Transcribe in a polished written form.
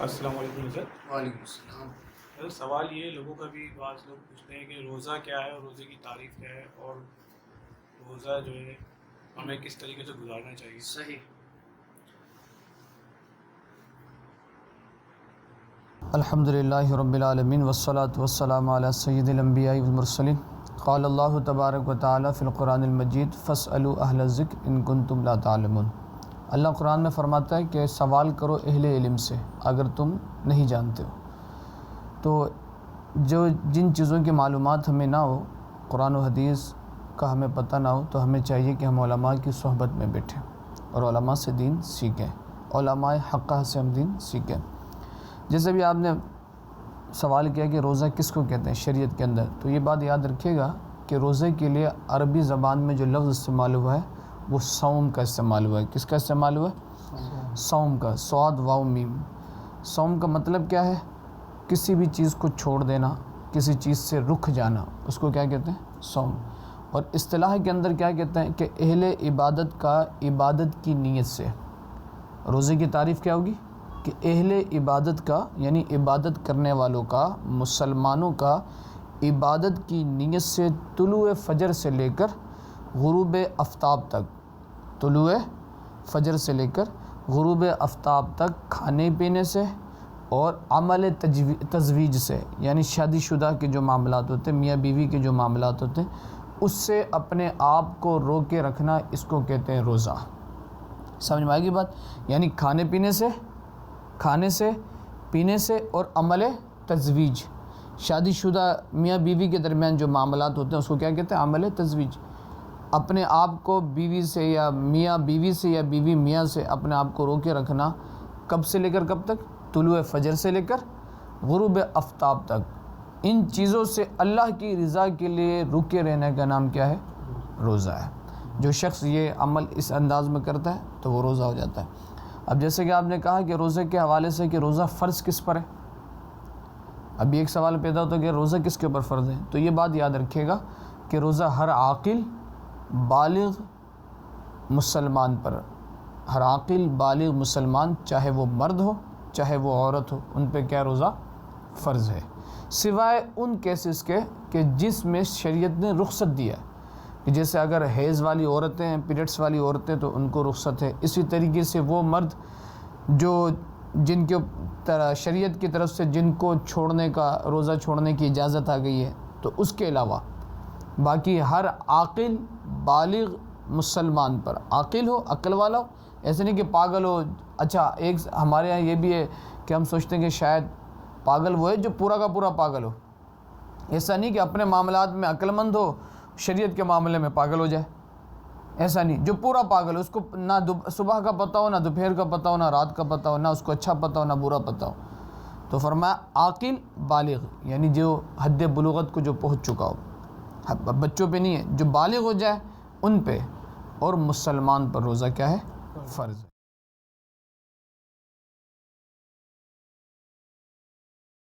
السلام علیکم سر۔ وعلیکم السلام۔ سر سوال یہ لوگوں کا بھی بعض لوگ پوچھتے ہیں کہ روزہ کیا ہے اور روزے کی تعریف کیا ہے اور روزہ جو ہے ہمیں کس طریقے سے گزارنا چاہیے۔ صحیح۔ الحمدللہ رب العالمین والصلاة والسلام علی سید الانبیاء والمرسلین۔ قال اللہ تبارک و تعالی فی القرآن المجید فاسألوا اہل الذکر ان کنتم لا تعلمون۔ اللہ قرآن میں فرماتا ہے کہ سوال کرو اہل علم سے اگر تم نہیں جانتے ہو۔ تو جن چیزوں کی معلومات ہمیں نہ ہو، قرآن و حدیث کا ہمیں پتہ نہ ہو، تو ہمیں چاہیے کہ ہم علماء کی صحبت میں بیٹھیں اور علماء سے دین سیکھیں، علماء حقہ سے ہم دین سیکھیں۔ جیسے بھی آپ نے سوال کیا کہ روزہ کس کو کہتے ہیں شریعت کے اندر، تو یہ بات یاد رکھیے گا کہ روزے کے لیے عربی زبان میں جو لفظ استعمال ہوا ہے وہ صوم کا استعمال ہوا ہے۔ کس کا استعمال ہوا ہے؟ صوم کا، صاد واو میم۔ صوم کا مطلب کیا ہے؟ کسی بھی چیز کو چھوڑ دینا، کسی چیز سے رک جانا، اس کو کیا کہتے ہیں؟ صوم۔ اور اصطلاح کے اندر کیا کہتے ہیں کہ اہل عبادت کا عبادت کی نیت سے۔ روزے کی تعریف کیا ہوگی کہ اہل عبادت کا، یعنی عبادت کرنے والوں کا، مسلمانوں کا عبادت کی نیت سے طلوع فجر سے لے کر غروب آفتاب تک، طلوع فجر سے لے کر غروب آفتاب تک کھانے پینے سے اور عمل تزویج سے، یعنی شادی شدہ کے جو معاملات ہوتے ہیں، میاں بیوی کے جو معاملات ہوتے ہیں، اس سے اپنے آپ کو روکے رکھنا، اس کو کہتے ہیں روزہ۔ سمجھ میں آئے گی بات؟ یعنی کھانے سے پینے سے اور عمل تزویج، شادی شدہ میاں بیوی کے درمیان جو معاملات ہوتے ہیں اس کو کیا کہتے ہیں؟ عمل تزویج۔ اپنے آپ کو بیوی سے یا میاں بیوی سے یا بیوی میاں سے اپنے آپ کو روکے رکھنا، کب سے لے کر کب تک؟ طلوع فجر سے لے کر غروب آفتاب تک۔ ان چیزوں سے اللہ کی رضا کے لیے رکے رہنے کا نام کیا ہے؟ روزہ ہے۔ جو شخص یہ عمل اس انداز میں کرتا ہے تو وہ روزہ ہو جاتا ہے۔ اب جیسے کہ آپ نے کہا کہ روزے کے حوالے سے کہ روزہ فرض کس پر ہے، ابھی ایک سوال پیدا ہوتا ہے کہ روزہ کس کے اوپر فرض ہے، تو یہ بات یاد رکھیے گا کہ روزہ ہر عاقل بالغ مسلمان پر، ہر عاقل بالغ مسلمان، چاہے وہ مرد ہو چاہے وہ عورت ہو، ان پہ کیا روزہ فرض ہے، سوائے ان کیسز کے کہ جس میں شریعت نے رخصت دیا ہے، کہ جیسے اگر حیض والی عورتیں ہیں، پیریڈس والی عورتیں، تو ان کو رخصت ہے۔ اسی طریقے سے وہ مرد جن کے شریعت کی طرف سے جن کو چھوڑنے کا، روزہ چھوڑنے کی اجازت آ گئی ہے، تو اس کے علاوہ باقی ہر عاقل بالغ مسلمان پر، عاقل ہو، عقل والا ہو، ایسے نہیں کہ پاگل ہو۔ اچھا، ایک ہمارے ہاں یہ بھی ہے کہ ہم سوچتے ہیں کہ شاید پاگل وہ ہے جو پورا کا پورا پاگل ہو، ایسا نہیں کہ اپنے معاملات میں عقل مند ہو، شریعت کے معاملے میں پاگل ہو جائے، ایسا نہیں۔ جو پورا پاگل ہو، اس کو نہ صبح کا پتہ ہو، نہ دوپہر کا پتہ ہو، نہ رات کا پتہ ہو، نہ اس کو اچھا پتہ ہو نہ برا پتہ ہو، تو فرمایا عاقل بالغ، یعنی جو حد بلوغت کو جو پہنچ چکا ہو، بچوں پہ نہیں ہے، جو بالغ ہو جائے ان پہ، اور مسلمان پر روزہ کیا ہے؟ فرض ہے۔